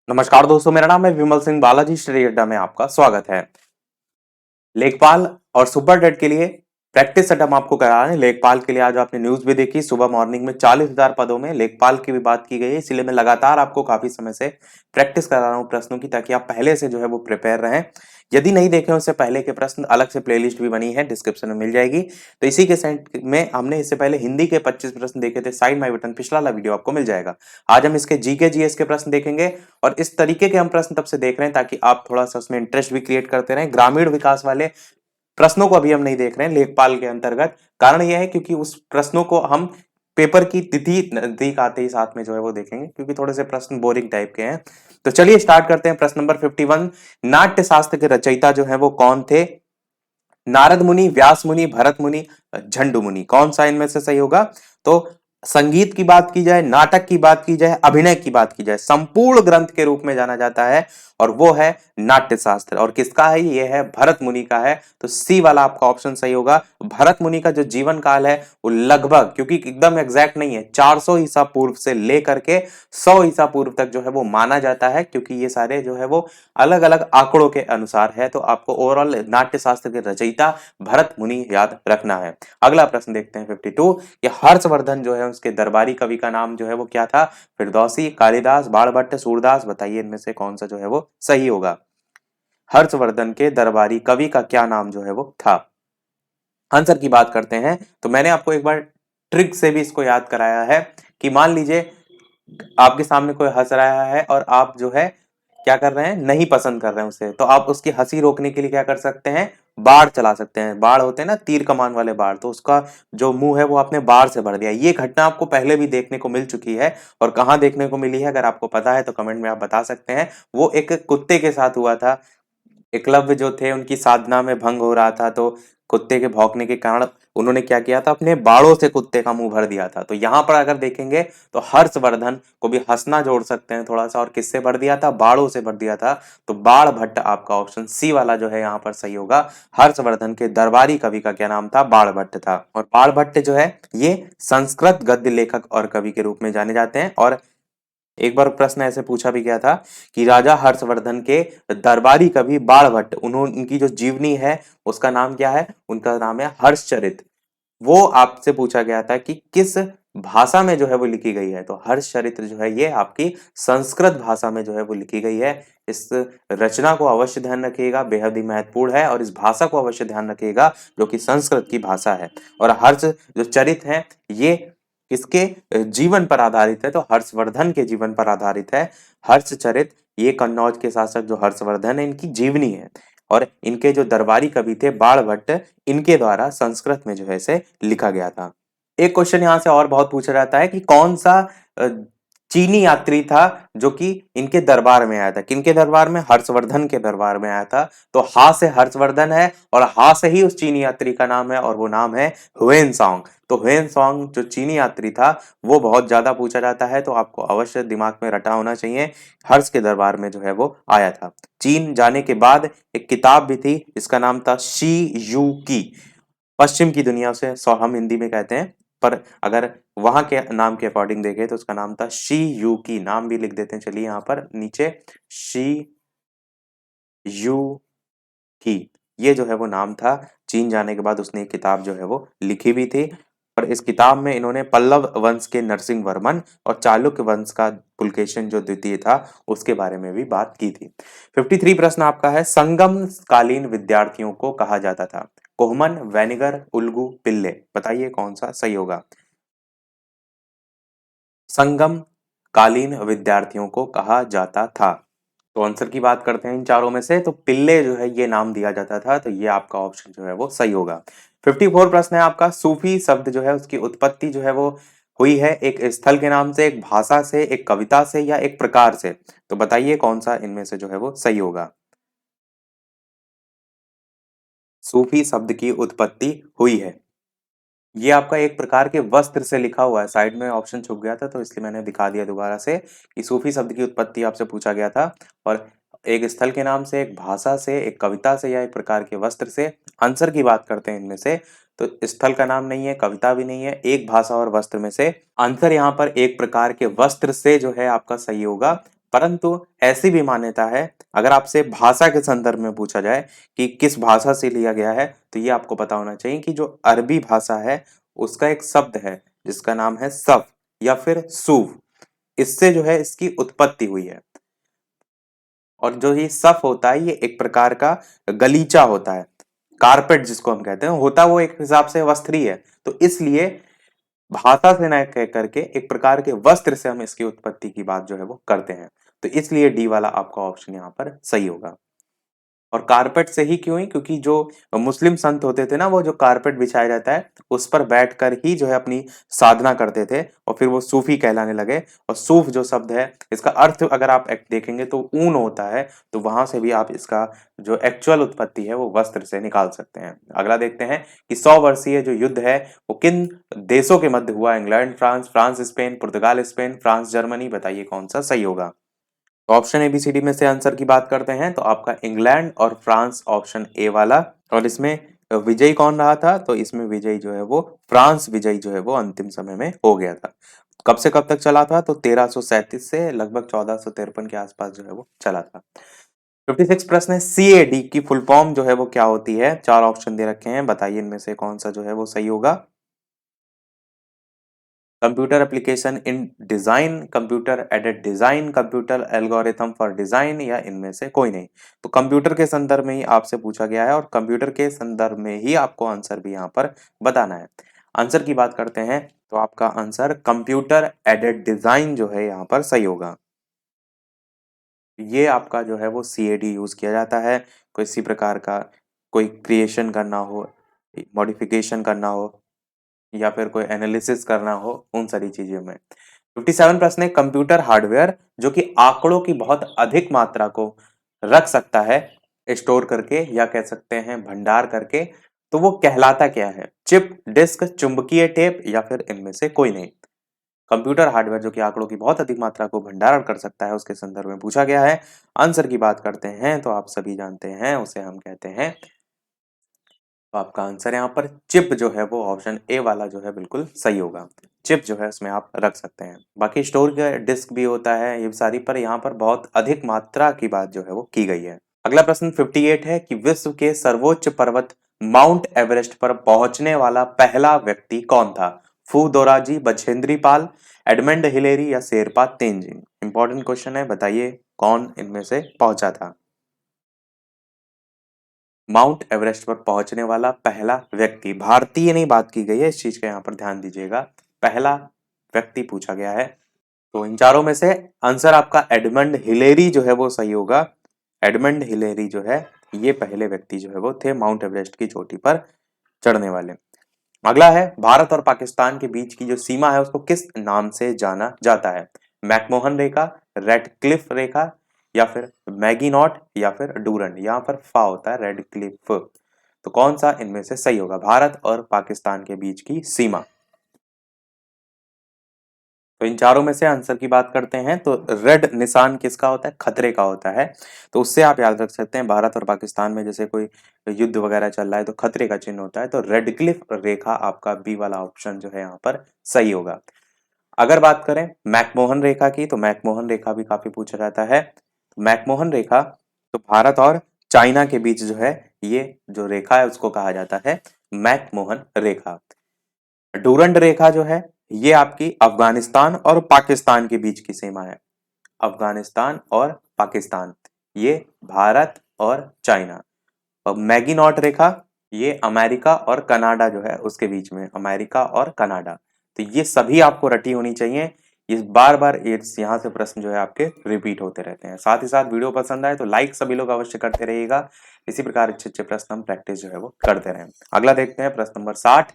नमस्कार दोस्तों, मेरा नाम है विमल सिंह। बालाजी स्टडी अड्डा में आपका स्वागत है। लेखपाल और सुपर डेट के लिए प्रैक्टिस सेट हम आपको करा रहे हैं। लेखपाल के लिए आज आपने न्यूज भी देखी, सुबह मॉर्निंग में 40,000 पदों में लेखपाल की भी बात की गई है। इसलिए मैं लगातार आपको काफी समय से प्रैक्टिस करा रहा हूँ प्रश्नों की, ताकि आप पहले से जो है वो प्रिपेयर रहें। यदि नहीं देखे उससे पहले के प्रश्न, अलग से प्लेलिस्ट भी बनी है, डिस्क्रिप्शन में मिल जाएगी। तो इसी के सेंट में हमने इससे पहले हिंदी के 25 प्रश्न देखे थे, साइड माई बटन पिछला वाला वीडियो आपको मिल जाएगा। आज हम इसके जीके जीएस के प्रश्न देखेंगे, और इस तरीके के हम प्रश्न तब से देख रहे हैं ताकि आप थोड़ा सा उसमें इंटरेस्ट भी क्रिएट करते रहें। ग्रामीण विकास वाले प्रश्नों को अभी हम नहीं देख रहे हैं लेखपाल के अंतर्गत। कारण यह है क्योंकि उस प्रश्नों को हम पेपर की तिथि नजदीक आते ही साथ में जो है वो देखेंगे, क्योंकि थोड़े से प्रश्न बोरिंग टाइप के हैं। तो चलिए स्टार्ट करते हैं। प्रश्न नंबर 51, नाट्य शास्त्र के रचयिता जो है वो कौन थे? नारद मुनि, व्यास मुनि, भरत मुनि, झंडू मुनि। कौन सा इनमें से सही होगा? तो संगीत की बात की जाए, नाटक की बात की जाए, अभिनय की बात की जाए, संपूर्ण ग्रंथ के रूप में जाना जाता है, और वो है नाट्य शास्त्र। और किसका है? ये है भरत मुनि का है। तो सी वाला आपका ऑप्शन सही होगा। भरत मुनि का जो जीवन काल है वो लगभग, क्योंकि एकदम एग्जैक्ट नहीं है, 400 ईसा पूर्व से लेकर के 100 ईसा पूर्व तक जो है वो माना जाता है, क्योंकि ये सारे जो है वो अलग अलग आंकड़ों के अनुसार है। तो आपको ओवरऑल नाट्य शास्त्र के रचयिता भरत मुनि याद रखना है। अगला प्रश्न देखते हैं 52, कि हर्षवर्धन जो है उसके दरबारी कवि का नाम जो है वो क्या था? फिरदौसी, कालिदास, बाणभट्ट, सूरदास। बताइए इनमें से कौन सा जो है वो सही होगा? हर्षवर्धन के दरबारी कवि का क्या नाम जो है वो था? आंसर की बात करते हैं तो मैंने आपको एक बार ट्रिक से भी इसको याद कराया है, कि मान लीजिए आपके सामने कोई हंस रहा है और आप जो है क्या कर रहे हैं, नहीं पसंद कर रहे हैं उसे, तो आप उसकी हंसी रोकने के लिए क्या कर सकते हैं? बाढ़ चला सकते हैं। बाढ़ होते हैं ना, तीर कमान वाले बाढ़, तो उसका जो मुंह है वो आपने बाढ़ से भर दिया। ये घटना आपको पहले भी देखने को मिल चुकी है, और कहाँ देखने को मिली है अगर आपको पता है तो कमेंट में आप बता सकते हैं। वो एक कुत्ते के साथ हुआ था। एकलव्य जो थे उनकी साधना में भंग हो रहा था, तो कुत्ते के भौंकने के कारण उन्होंने क्या किया था, अपने बाड़ों से कुत्ते का मुंह भर दिया था। तो यहां पर अगर देखेंगे तो हर्षवर्धन को भी हंसना जोड़ सकते हैं थोड़ा सा, और किससे भर दिया था? बाड़ों से भर दिया था। तो बाण भट्ट आपका ऑप्शन सी वाला जो है यहाँ पर सही होगा। हर्षवर्धन के दरबारी कवि का क्या नाम था? बाण भट्ट था। और बाण भट्ट जो है ये संस्कृत गद्य लेखक और कवि के रूप में जाने जाते हैं। और एक बार प्रश्न ऐसे पूछा भी गया था कि राजा हर्षवर्धन के दरबारी कवि बाणभट्ट, उन्होंने उनकी जो जीवनी है उसका नाम क्या है? उनका नाम है हर्षचरित। वो आपसे पूछा गया था कि किस भाषा में जो है वो लिखी गई है, तो हर्षचरित्र जो है ये आपकी संस्कृत भाषा में जो है वो लिखी गई है। इस रचना को अवश्य ध्यान रखिएगा, बेहद ही महत्वपूर्ण है, और इस भाषा को अवश्य ध्यान रखिएगा जो कि संस्कृत की भाषा है। और हर्ष जो चरित है ये किसके जीवन पर आधारित है? तो हर्षवर्धन के जीवन पर आधारित है हर्षचरित। ये कन्नौज के शासक जो हर्षवर्धन है इनकी जीवनी है, और इनके जो दरबारी कवि थे बाणभट्ट, इनके द्वारा संस्कृत में जो है इसे लिखा गया था। एक क्वेश्चन यहाँ से और बहुत पूछा जाता है कि कौन सा अ, चीनी यात्री था जो कि इनके दरबार में आया था? किनके दरबार में? हर्षवर्धन के दरबार में आया था। तो हा से हर्षवर्धन है, और हा से ही उस चीनी यात्री का नाम है, और वो नाम है ह्वेनसांग। तो ह्वेनसांग जो चीनी यात्री था वो बहुत ज्यादा पूछा जाता है, तो आपको अवश्य दिमाग में रटा होना चाहिए। हर्ष के दरबार में जो है वो आया था। चीन जाने के बाद एक किताब भी थी, इसका नाम था शी यू की। पश्चिम की दुनिया से सो हम हिंदी में कहते हैं, पर अगर वहां के नाम के अकॉर्डिंग देखें तो उसका नाम था शी यू की। नाम भी लिख देते हैं, चलिए यहाँ पर नीचे, शी यू की, ये जो है वो नाम था। चीन जाने के बाद उसने एक किताब जो है वो लिखी भी थी, और इस किताब में इन्होंने पल्लव वंश के नरसिंह वर्मन और चालुक्य वंश का पुलकेशिन जो द्वितीय था उसके बारे में भी बात की थी। 53 प्रश्न आपका है, संगम कालीन विद्यार्थियों को कहा जाता था? कोहमन, वेनिगर, उल्गू, पिल्ले। बताइए कौन सा सही होगा? संगम कालीन विद्यार्थियों को कहा जाता था। तो आंसर की बात करते हैं इन चारों में से, तो पिल्ले जो है ये नाम दिया जाता था, तो ये आपका ऑप्शन जो है वो सही होगा। 54 प्रश्न है आपका, सूफी शब्द जो है उसकी उत्पत्ति जो है वो हुई है एक स्थल के नाम से, एक भाषा से, एक कविता से, या एक प्रकार से? तो बताइए कौन सा इनमें से जो है वो सही होगा? सूफी शब्द की उत्पत्ति हुई है, ये आपका एक प्रकार के वस्त्र से लिखा हुआ है। साइड में ऑप्शन छुप गया था तो इसलिए मैंने दिखा दिया दोबारा से, कि सूफी शब्द की उत्पत्ति आपसे पूछा गया था, और एक स्थल के नाम से, एक भाषा से, एक कविता से, या एक प्रकार के वस्त्र से। आंसर की बात करते हैं इनमें से, तो स्थल का नाम नहीं है, कविता भी नहीं है, एक भाषा और वस्त्र में से आंसर यहाँ पर एक प्रकार के वस्त्र से जो है आपका सही होगा। परंतु ऐसी भी मान्यता है, अगर आपसे भाषा के संदर्भ में पूछा जाए कि किस भाषा से लिया गया है, तो ये आपको पता होना चाहिए कि जो अरबी भाषा है उसका एक शब्द है जिसका नाम है सफ या फिर सूफ। इससे जो है इसकी उत्पत्ति हुई है। और जो ये सफ होता है ये एक प्रकार का गलीचा होता है, कारपेट जिसको हम कहते हैं, होता वो एक हिसाब से वस्त्र ही है। तो इसलिए भाषा से न कह करके एक प्रकार के वस्त्र से हम इसकी उत्पत्ति की बात जो है वो करते हैं। तो इसलिए डी वाला आपका ऑप्शन यहाँ पर सही होगा। और कारपेट से ही क्यों ही, क्योंकि जो मुस्लिम संत होते थे ना, वो जो कारपेट बिछाया जाता है उस पर बैठकर ही जो है अपनी साधना करते थे और फिर वो सूफी कहलाने लगे। और सूफ जो शब्द है इसका अर्थ अगर आप देखेंगे तो ऊन होता है, तो वहां से भी आप इसका जो एक्चुअल उत्पत्ति है वो वस्त्र से निकाल सकते हैं। अगला देखते हैं कि 100 वर्षीय जो युद्ध है वो किन देशों के मध्य हुआ? इंग्लैंड फ्रांस, फ्रांस स्पेन, पुर्तगाल स्पेन, फ्रांस जर्मनी। बताइए कौन सा सही होगा। तो ऑप्शन एबीसीडी में से आंसर की बात करते हैं तो आपका इंग्लैंड और फ्रांस ऑप्शन ए वाला। और इसमें विजयी कौन रहा था? तो इसमें विजयी जो है वो फ्रांस विजयी जो है वो अंतिम समय में हो गया था। कब से कब तक चला था? तो 1337 से लगभग 1453 के आसपास जो है वो चला था। 56 प्रश्न है, सीएडी की फुल फॉर्म जो है वो क्या होती है? चार ऑप्शन दे रखे हैं, बताइए इनमें से कौन सा जो है वो सही होगा। Computer application in design, computer aided design, computer algorithm for design, या इनमें से कोई नहीं। तो कंप्यूटर के संदर्भ में ही आपसे पूछा गया है और कंप्यूटर के संदर्भ में ही आपको आंसर भी यहाँ पर बताना है। आंसर की बात करते हैं तो आपका आंसर कंप्यूटर एडेड डिजाइन जो है यहाँ पर सही होगा। ये आपका जो है वो सीएडी यूज किया जाता है, कोई इसी प्रकार का कोई क्रिएशन करना हो, मॉडिफिकेशन करना हो या फिर कोई एनालिसिस करना हो, उन सारी चीजों में। 57 प्रश्न है, कंप्यूटर हार्डवेयर जो कि आंकड़ों की बहुत अधिक मात्रा को रख सकता है स्टोर करके या कह सकते हैं भंडार करके, तो वो कहलाता क्या है? चिप, डिस्क, चुंबकीय टेप, या फिर इनमें से कोई नहीं। कंप्यूटर हार्डवेयर जो कि आंकड़ों की बहुत अधिक मात्रा को भंडारण कर सकता है उसके संदर्भ में पूछा गया है। आंसर की बात करते हैं तो आप सभी जानते हैं उसे हम कहते हैं, तो आपका आंसर यहाँ पर चिप जो है वो ऑप्शन ए वाला जो है बिल्कुल सही होगा। चिप जो है उसमें आप रख सकते हैं। बाकी स्टोर का डिस्क भी होता है, ये सारी, पर यहाँ पर बहुत अधिक मात्रा की बात जो है वो की गई है। अगला प्रश्न 58 है कि विश्व के सर्वोच्च पर्वत माउंट एवरेस्ट पर पहुंचने वाला पहला व्यक्ति कौन था? फू दोराजी, बछेंद्री पाल, एडमंड हिलेरी, या शेरपा तेंजिन। इंपॉर्टेंट क्वेश्चन है, बताइए कौन इनमें से पहुंचा था? माउंट एवरेस्ट पर पहुंचने वाला पहला व्यक्ति, भारतीय नहीं बात की गई है, इस चीज का यहाँ पर ध्यान दीजिएगा, पहला व्यक्ति पूछा गया है। तो इन चारों में से आंसर आपका एडमंड हिलेरी जो है वो सही होगा। एडमंड हिलेरी जो है ये पहले व्यक्ति जो है वो थे माउंट एवरेस्ट की चोटी पर चढ़ने वाले। अगला है, भारत और पाकिस्तान के बीच की जो सीमा है उसको किस नाम से जाना जाता है? मैकमोहन रेखा, रेडक्लिफ रेखा, या फिर मैगीनॉट, या फिर डूरंड। यहाँ पर फा होता है, रेडक्लिफ। तो कौन सा इनमें से सही होगा? भारत और पाकिस्तान के बीच की सीमा। तो इन चारों में से आंसर की बात करते हैं तो रेड निशान किसका होता है? खतरे का होता है। तो उससे आप याद रख सकते हैं, भारत और पाकिस्तान में जैसे कोई युद्ध वगैरह चल रहा है तो खतरे का चिन्ह होता है। तो रेड क्लिफ रेखा आपका बी वाला ऑप्शन जो है यहाँ पर सही होगा। अगर बात करें मैकमोहन रेखा की, तो मैकमोहन रेखा भी काफी पूछा जाता है। तो मैकमोहन रेखा तो भारत और चाइना के बीच जो है ये जो रेखा है उसको कहा जाता है मैकमोहन रेखा। डूरंड रेखा जो है ये आपकी अफगानिस्तान और पाकिस्तान के बीच की सीमा है। अफगानिस्तान और पाकिस्तान, ये भारत और चाइना। और मैगीनॉट रेखा ये अमेरिका और कनाडा जो है उसके बीच में, अमेरिका और कनाडा। तो ये सभी आपको रटी होनी चाहिए। ये बार बार यहाँ से प्रश्न जो है आपके रिपीट होते रहते हैं। साथ ही साथ वीडियो पसंद आए तो लाइक सभी लोग अवश्य करते रहिएगा। इसी प्रकार अच्छे अच्छे प्रश्न हम प्रैक्टिस जो है वो करते रहें। अगला देखते हैं प्रश्न नंबर 60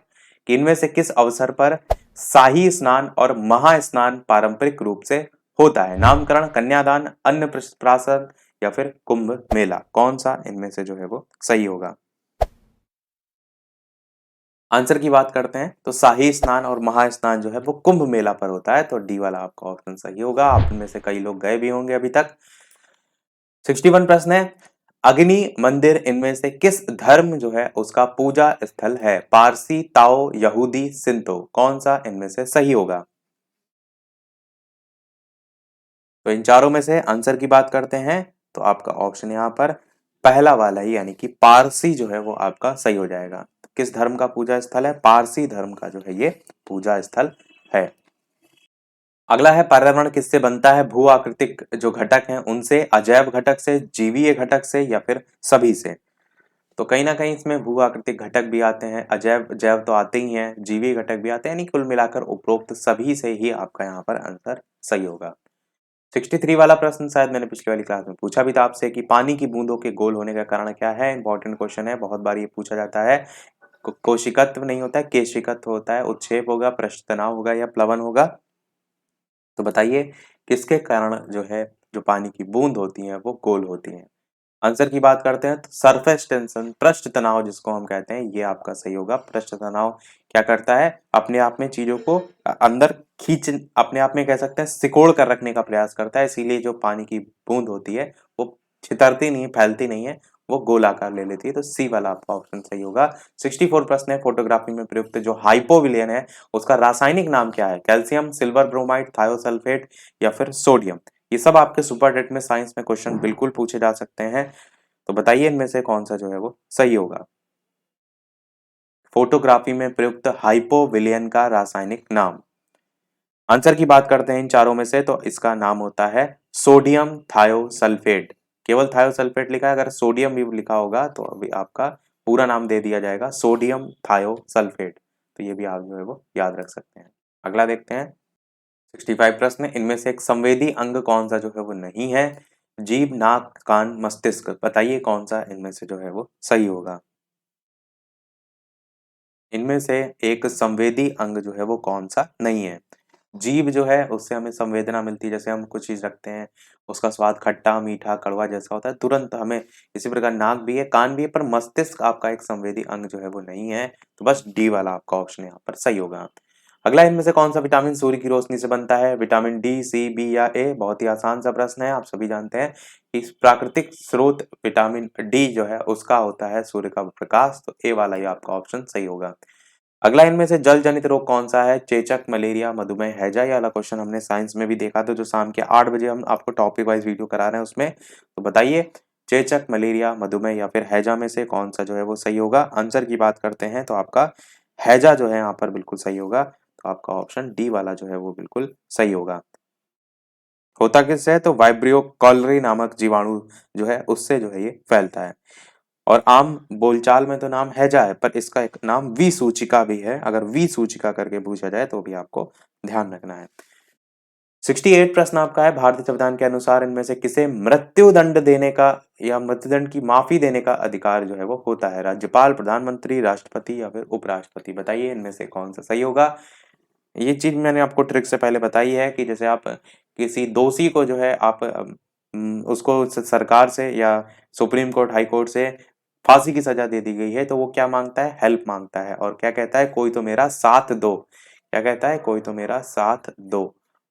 कि इनमें से किस अवसर पर शाही स्नान और महास्नान पारंपरिक रूप से होता है? नामकरण, कन्यादान, अन्नप्राशन, या फिर कुंभ मेला। कौन सा इनमें से जो है वो सही होगा? आंसर की बात करते हैं तो शाही स्नान और महास्नान जो है वो कुंभ मेला पर होता है। तो डी वाला आपका ऑप्शन सही होगा। आप इनमें से कई लोग गए भी होंगे अभी तक। 61 प्रश्न है, अग्नि मंदिर इनमें से किस धर्म जो है उसका पूजा स्थल है? पारसी, ताओ, यहूदी, सिंतो। कौन सा इनमें से सही होगा? तो इन चारों में से आंसर की बात करते हैं तो आपका ऑप्शन यहाँ पर पहला वाला ही यानी कि पारसी जो है वो आपका सही हो जाएगा। किस धर्म का पूजा स्थल है? पारसी धर्म का जो है ये पूजा स्थल है। अगला है पर्यावरण किससे बनता है? भू आकृतिक जो घटक हैं उनसे, अजैव घटक से, जीवीय घटक से या फिर सभी से। तो कहीं ना कहीं इसमें भू आकृतिक घटक भी आते हैं, अजैव जैव तो आते ही हैं, जीवीय घटक भी आते हैं, यानी कुल मिलाकर उपरोक्त सभी से ही आपका यहाँ पर आंसर सही होगा। 63 वाला प्रश्न शायद मैंने पिछली वाली क्लास में पूछा भी था आपसे कि पानी की बूंदों के गोल होने का कारण क्या है। इंपॉर्टेंट क्वेश्चन है, बहुत बार ये पूछा जाता है। कोशिकत्व नहीं होता है, केशिकत्व होता है। उत्क्षेप होगा, पृष्ठ तनाव होगा या प्लवन होगा? तो बताइए किसके कारण जो है जो पानी की बूंद होती है वो गोल होती है। आंसर की बात करते हैं तो सरफेस टेंशन, पृष्ठ तनाव जिसको हम कहते हैं, ये आपका सही होगा। पृष्ठ तनाव क्या करता है? अपने आप में चीजों को अंदर खींच, अपने आप में कह सकते हैं सिकोड़ कर रखने का प्रयास करता है, इसीलिए जो पानी की बूंद होती है वो छितरती नहीं, फैलती नहीं है, वो गोलाकार ले लेती है। तो सी वाला आपका ऑप्शन सही होगा। 64 प्रश्न है, फोटोग्राफी में प्रयुक्त जो हाइपोविलियन है उसका रासायनिक नाम क्या है? कैल्शियम, सिल्वर ब्रोमाइड, थायोसल्फेट या फिर सोडियम? ये सब आपके सुपर डेट में साइंस में क्वेश्चन बिल्कुल पूछे जा सकते हैं। तो बताइए इनमें से कौन सा जो है वो सही होगा। फोटोग्राफी में प्रयुक्त हाइपोविलियन का रासायनिक नाम। आंसर की बात करते हैं इन चारों में से तो इसका नाम होता है सोडियम थायोसल्फेट। केवल थायोसल्फेट लिखा है, अगर सोडियम भी लिखा होगा तो अभी आपका पूरा नाम दे दिया जाएगा, सोडियम थायोसल्फेट। तो ये भी आप जो है वो याद रख सकते हैं। अगला देखते हैं 65 प्रश्न। इनमें से एक संवेदी अंग कौन सा जो है वो नहीं है? जीभ, नाक, कान, मस्तिष्क। बताइए कौन सा इनमें से जो है वो सही होगा। इनमें से एक संवेदी अंग जो है वो कौन सा नहीं है? जीभ जो है उससे हमें संवेदना मिलती है, जैसे हम कुछ चीज रखते हैं उसका स्वाद खट्टा मीठा कड़वा जैसा होता है, तुरंत हमें। इसी प्रकार नाक भी है, कान भी है, पर मस्तिष्क आपका एक संवेदी अंग जो है वो नहीं है। तो बस डी वाला आपका ऑप्शन यहाँ पर सही होगा। अगला, इनमें से कौन सा विटामिन सूर्य की रोशनी से बनता है? विटामिन डी, सी, बी या ए? बहुत ही आसान सा प्रश्न है, आप सभी जानते हैं कि प्राकृतिक स्रोत विटामिन डी जो है उसका होता है सूर्य का प्रकाश। तो ए वाला ही आपका ऑप्शन सही होगा। अगला, इनमें से जल जनित रोग कौन सा है? चेचक, मलेरिया, मधुमेह, हैजा? ये वाला क्वेश्चन हमने साइंस में भी देखा था, जो शाम के 8 बजे हम आपको टॉपिक वाइज वीडियो करा रहे हैं उसमें। तो बताइए चेचक, मलेरिया, मधुमेह या फिर हैजा में से कौन सा जो है वो सही होगा। आंसर की बात करते हैं तो आपका हैजा जो है यहाँ पर बिल्कुल सही होगा। तो आपका ऑप्शन डी वाला जो है वो बिल्कुल सही होगा। होता किससे है? तो वाइब्रियो कॉलरी नामक जीवाणु जो है उससे जो है ये फैलता है। और आम बोलचाल में तो नाम हैजा है, पर इसका एक नाम विसूचिका भी है। अगर विसूचिका करके पूछा जाए तो भी आपको ध्यान रखना है। 68 प्रश्न आपका है, भारतीय संविधान के अनुसार इनमें से किसे मृत्युदंड देने का या मृत्युदंड की माफी देने का अधिकार जो है वो होता है? राज्यपाल, प्रधानमंत्री, राष्ट्रपति या फिर उपराष्ट्रपति? बताइए इनमें से कौन सा सही होगा। ये चीज मैंने आपको ट्रिक से पहले बताई है कि जैसे आप किसी दोषी को जो है आप उसको सरकार से या सुप्रीम कोर्ट, हाई कोर्ट से फांसी की सजा दे दी गई है, तो वो क्या मांगता है? हेल्प मांगता है। और क्या कहता है? कोई तो मेरा साथ दो। क्या कहता है? कोई तो मेरा साथ दो।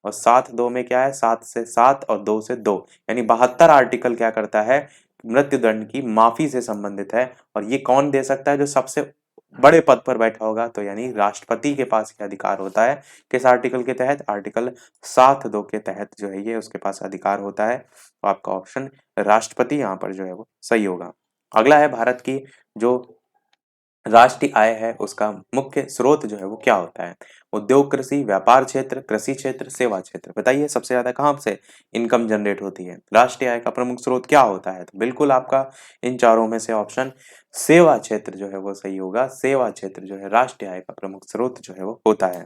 और साथ दो में क्या है? 7 से 7 और 2 से 2, यानी 72 आर्टिकल क्या करता है? मृत्युदंड की माफी से संबंधित है। और ये कौन दे सकता है? जो सबसे बड़े पद पर बैठा होगा, तो यानी राष्ट्रपति के पास ये अधिकार होता है। किस आर्टिकल के तहत? आर्टिकल 7(2) के तहत जो है ये उसके पास अधिकार होता है। तो आपका ऑप्शन राष्ट्रपति यहाँ पर जो है वो सही होगा। अगला है, भारत की जो राष्ट्रीय आय है उसका मुख्य स्रोत जो है वो क्या होता है? उद्योग, कृषि, व्यापार क्षेत्र, कृषि क्षेत्र, सेवा क्षेत्र? बताइए सबसे ज्यादा कहाँ से इनकम जनरेट होती है? राष्ट्रीय आय का प्रमुख स्रोत क्या होता है? तो बिल्कुल आपका इन चारों में से ऑप्शन सेवा क्षेत्र जो है वो सही होगा। सेवा क्षेत्र जो है राष्ट्रीय आय का प्रमुख स्रोत जो है वो होता है।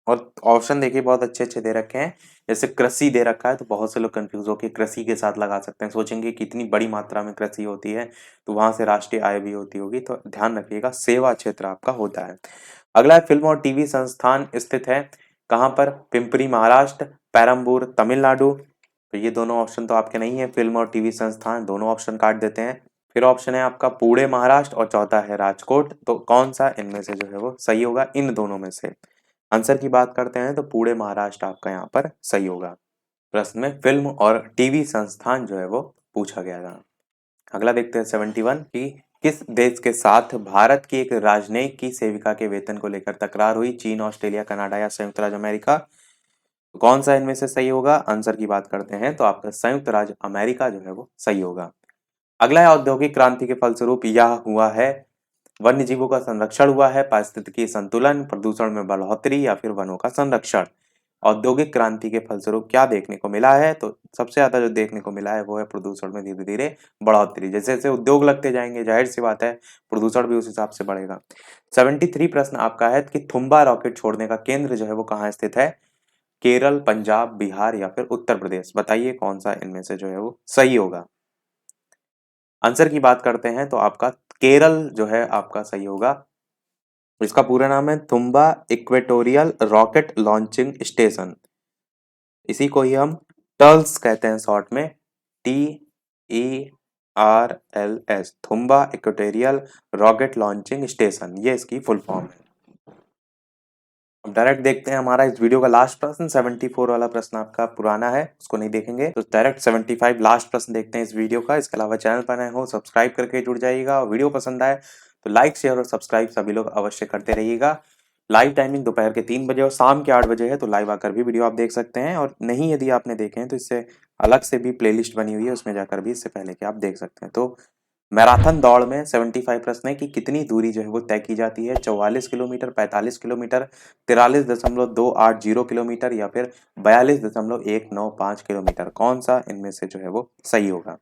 और ऑप्शन देखिए बहुत अच्छे अच्छे दे रखे हैं। जैसे कृषि दे रखा है तो बहुत से लोग कंफ्यूज होकर कृषि के साथ लगा सकते हैं, सोचेंगे कि इतनी बड़ी मात्रा में कृषि होती है तो वहां से राष्ट्रीय आय भी होती होगी। तो ध्यान रखिएगा, सेवा क्षेत्र आपका होता है। अगला है, फिल्म और टीवी संस्थान स्थित है कहाँ पर? पिंपरी महाराष्ट्र, पेरम्बूर तमिलनाडु? तो ये दोनों ऑप्शन तो आपके नहीं है, फिल्म और टीवी संस्थान दोनों ऑप्शन काट देते हैं। फिर ऑप्शन है आपका पुणे महाराष्ट्र और चौथा है राजकोट। तो कौन सा इनमें से जो है वो सही होगा इन दोनों में से? आंसर की बात करते हैं तो पुणे महाराष्ट्र आपका यहाँ पर सही होगा। प्रश्न में फिल्म और टीवी संस्थान जो है वो पूछा गया था। अगला देखते हैं 71 की किस देश के साथ भारत की एक राजनयिक की सेविका के वेतन को लेकर तकरार हुई? चीन, ऑस्ट्रेलिया, कनाडा या संयुक्त राज्य अमेरिका? तो कौन सा इनमें से सही होगा? आंसर की बात करते हैं तो आपका संयुक्त राज्य अमेरिका जो है वो सही होगा। अगला है औद्योगिक क्रांति के फलस्वरूप यह हुआ है, वन्य जीवों का संरक्षण हुआ है, पारिस्थितिकी संतुलन, प्रदूषण में बढ़ोतरी या फिर वनों का संरक्षण। औद्योगिक क्रांति के फलस्वरूप क्या देखने को मिला है? तो सबसे ज्यादा जो देखने को मिला है वो है प्रदूषण में धीरे धीरे बढ़ोतरी। जैसे जैसे उद्योग लगते जाएंगे, जाहिर सी बात है प्रदूषण भी उस हिसाब से बढ़ेगा। 73 प्रश्न आपका है कि थुम्बा रॉकेट छोड़ने का केंद्र जो है वो कहाँ स्थित है? केरल, पंजाब, बिहार या फिर उत्तर प्रदेश। बताइए कौन सा इनमें से जो है वो सही होगा? आंसर की बात करते हैं तो आपका केरल जो है आपका सही होगा। इसका पूरा नाम है Thumba equatorial rocket launching station. इसी को ही हम टर्ल्स कहते हैं शॉर्ट में, TERLS, Thumba equatorial rocket launching station, ये इसकी फुल फॉर्म है। अब डायरेक्ट देखते हैं हमारा इस वीडियो का लास्ट प्रश्न। 74 वाला प्रश्न आपका पुराना है, उसको नहीं देखेंगे, तो डायरेक्ट 75 लास्ट प्रश्न देखते हैं इस वीडियो का। इसके अलावा चैनल पर नए हो सब्सक्राइब करके जुड़ जाइएगा, और वीडियो पसंद आए तो लाइक शेयर और सब्सक्राइब सभी लोग अवश्य करते रहिएगा। लाइव टाइमिंग दोपहर के 3 बजे और शाम के 8 बजे है, तो लाइव आकर भी वीडियो आप देख सकते हैं, और नहीं यदि आपने देखे हैं तो इससे अलग से भी प्लेलिस्ट बनी हुई है, उसमें जाकर भी इससे पहले के आप देख सकते हैं। तो मैराथन दौड़ में 75 प्रश्न है कि कितनी दूरी जो है वो तय की जाती है? 44 किलोमीटर, 45 किलोमीटर, 43.280 किलोमीटर या फिर 42.195 किलोमीटर। कौन सा इनमें से जो है वो सही होगा?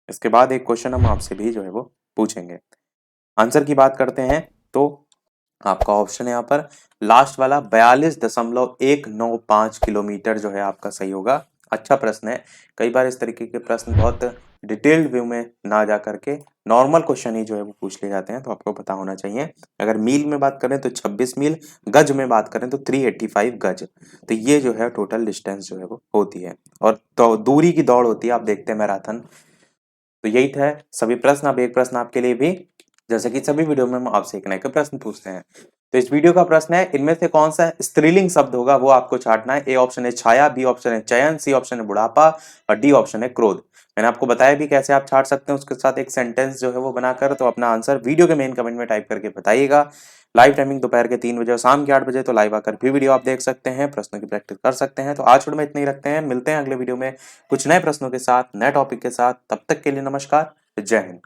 इसके बाद एक क्वेश्चन हम आपसे भी जो है वो पूछेंगे। आंसर की बात करते हैं तो आपका ऑप्शन है यहाँ पर लास्ट वाला 42.195 किलोमीटर जो है आपका सही होगा। अच्छा प्रश्न है। कई बार इस तरीके के प्रश्न बहुत डिटेल्ड व्यू में ना जा करके नॉर्मल क्वेश्चन ही जो है वो पूछ लिए जाते हैं, तो आपको पता होना चाहिए। अगर मील में बात करें तो 26 मील, गज में बात करें तो 385 गज। तो ये जो है टोटल डिस्टेंस जो है वो होती है, और तो दूरी की दौड़ होती है, आप देखते हैं मैराथन। तो यही था सभी प्रश्न। अब एक प्रश्न आपके लिए भी, जैसे कि सभी वीडियो में हम आपसे एक नए के प्रश्न पूछते हैं। तो इस वीडियो का प्रश्न है, इनमें से कौन सा स्त्रीलिंग शब्द होगा वो आपको छांटना है। ए ऑप्शन है छाया, बी ऑप्शन है चयन, सी ऑप्शन है बुढ़ापा और डी ऑप्शन है क्रोध। मैंने आपको बताया भी कैसे आप छाट सकते हैं, उसके साथ एक सेंटेंस जो है वो बनाकर। तो अपना आंसर वीडियो के मेन कमेंट में टाइप करके बताइएगा। लाइव टाइमिंग दोपहर के 3 बजे और शाम के 8 बजे, तो लाइव आकर भी वीडियो आप देख सकते हैं, प्रश्नों की प्रैक्टिस कर सकते हैं। तो आज में इतना ही रखते हैं, मिलते हैं अगले वीडियो में कुछ नए प्रश्नों के साथ, नए टॉपिक के साथ। तब तक के लिए नमस्कार, जय हिंद।